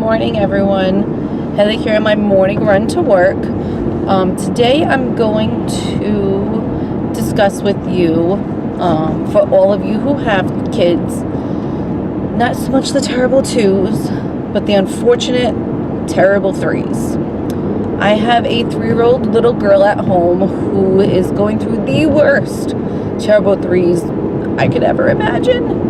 morning, everyone. Heather here on my morning run to work. Today I'm going to discuss with you, for all of you who have kids, not so much the terrible twos, but the unfortunate terrible threes. I have a 3-year-old little girl at home who is going through the worst terrible threes I could ever imagine.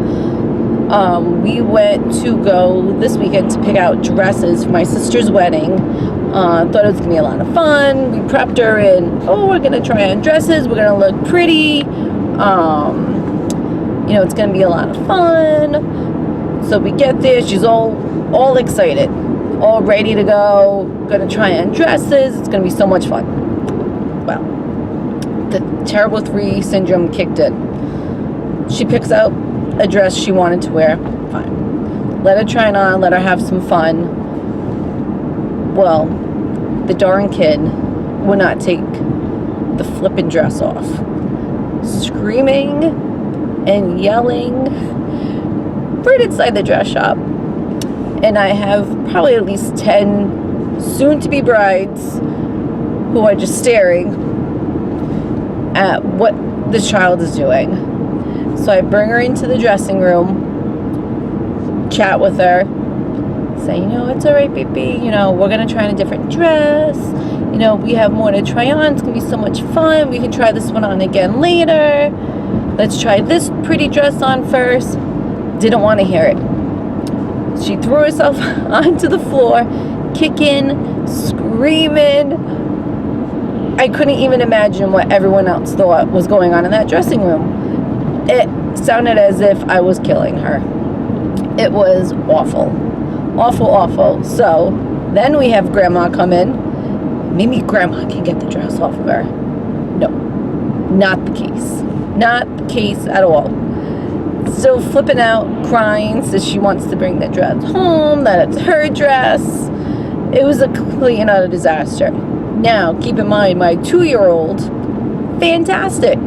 We went to go this weekend to pick out dresses for my sister's wedding. Thought it was going to be a lot of fun. We prepped her in, we're going to try on dresses. We're going to look pretty. It's going to be a lot of fun. So we get there. She's all excited, all ready to go. Going to try on dresses. It's going to be so much fun. Well, the terrible three syndrome kicked in. She picks out a dress she wanted to wear. Fine. Let her try it on. Let her have some fun. Well, the darn kid would not take the flippin' dress off. Screaming and yelling right inside the dress shop. And I have probably at least 10 soon-to-be brides who are just staring at what this child is doing. So I bring her into the dressing room, chat with her, say, it's all right, baby. We're going to try on a different dress. We have more to try on. It's going to be so much fun. We can try this one on again later. Let's try this pretty dress on first. Didn't want to hear it. She threw herself onto the floor, kicking, screaming. I couldn't even imagine what everyone else thought was going on in that dressing room. It sounded as if I was killing her. It was awful. Awful, awful. So then we have Grandma come in. Maybe Grandma can get the dress off of her. No, not the case. Not the case at all. Still flipping out, crying, says she wants to bring the dress home, that it's her dress. It was a complete and utter disaster. Now, keep in mind, my 2-year-old, fantastic.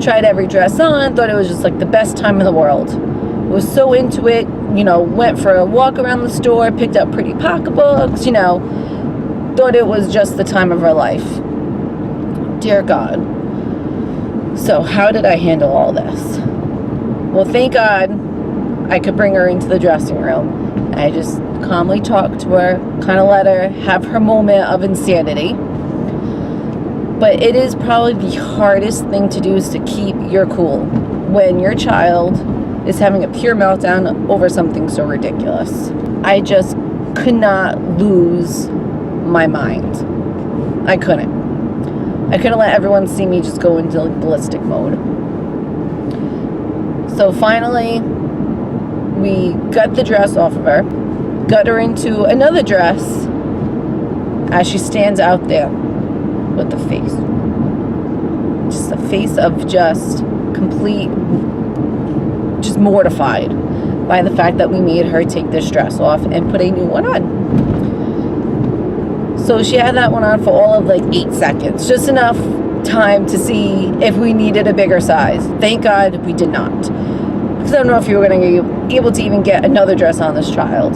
Tried every dress on, thought it was just like the best time in the world. Was so into it, went for a walk around the store, picked up pretty pocketbooks, thought it was just the time of her life. Dear God. So how did I handle all this? Well, thank God I could bring her into the dressing room. I just calmly talked to her, kind of let her have her moment of insanity. But it is probably the hardest thing to do is to keep your cool when your child is having a pure meltdown over something so ridiculous. I just could not lose my mind. I couldn't let everyone see me just go into ballistic mode. So finally, we got the dress off of her, got her into another dress as she stands out there with the face. Just a face of just complete, just mortified by the fact that we made her take this dress off and put a new one on. So she had that one on for all of 8 seconds. Just enough time to see if we needed a bigger size. Thank God we did not. Because I don't know if you were going to be able to even get another dress on this child.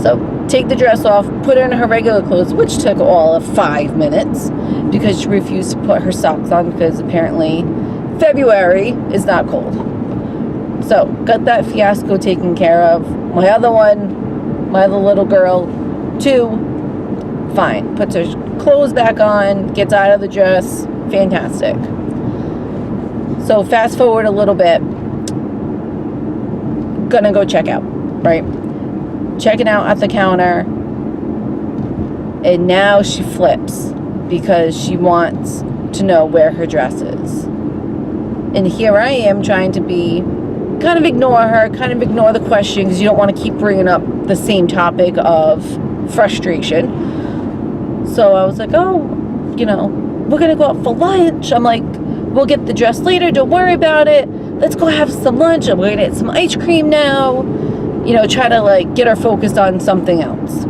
So take the dress off, put her in her regular clothes, which took all of 5 minutes because she refused to put her socks on because apparently February is not cold. So got that fiasco taken care of. My other little girl, 2, fine. Puts her clothes back on, gets out of the dress. Fantastic. So fast forward a little bit. Gonna go check out, right? Checking out at the counter. And now she flips because she wants to know where her dress is. And here I am trying to kind of ignore her, kind of ignore the question because you don't want to keep bringing up the same topic of frustration. So I was like, we're going to go out for lunch. I'm like, we'll get the dress later. Don't worry about it. Let's go have some lunch. I'm going to get some ice cream now. Try to get her focused on something else.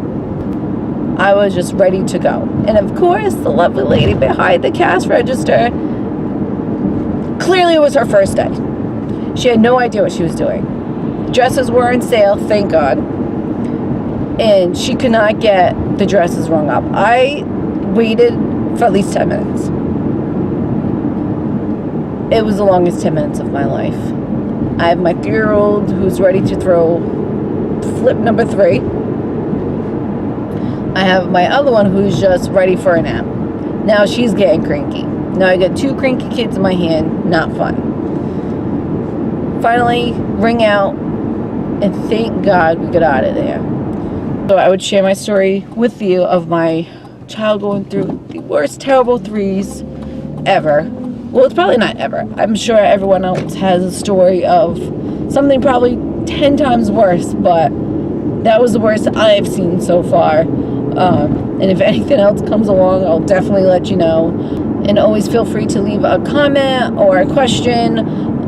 I was just ready to go. And of course, the lovely lady behind the cash register, clearly it was her first day. She had no idea what she was doing. dresses were on sale, thank God. And she could not get the dresses rung up. I waited for at least 10 minutes. It was the longest 10 minutes of my life. I have my 3-year-old who's ready to throw flip number 3. I have my other one who's just ready for a nap. Now she's getting cranky. Now I got 2 cranky kids in my hand. Not fun. Finally, ring out, and thank God we got out of there. So I would share my story with you of my child going through the worst terrible 3s ever. Well, it's probably not ever. I'm sure everyone else has a story of something probably 10 times worse, but that was the worst I've seen so far. And if anything else comes along, I'll definitely let you know. And always feel free to leave a comment or a question.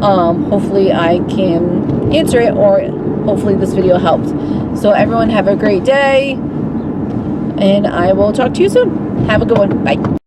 Hopefully I can answer it, or hopefully this video helped. So everyone have a great day, and I will talk to you soon. Have a good one. Bye.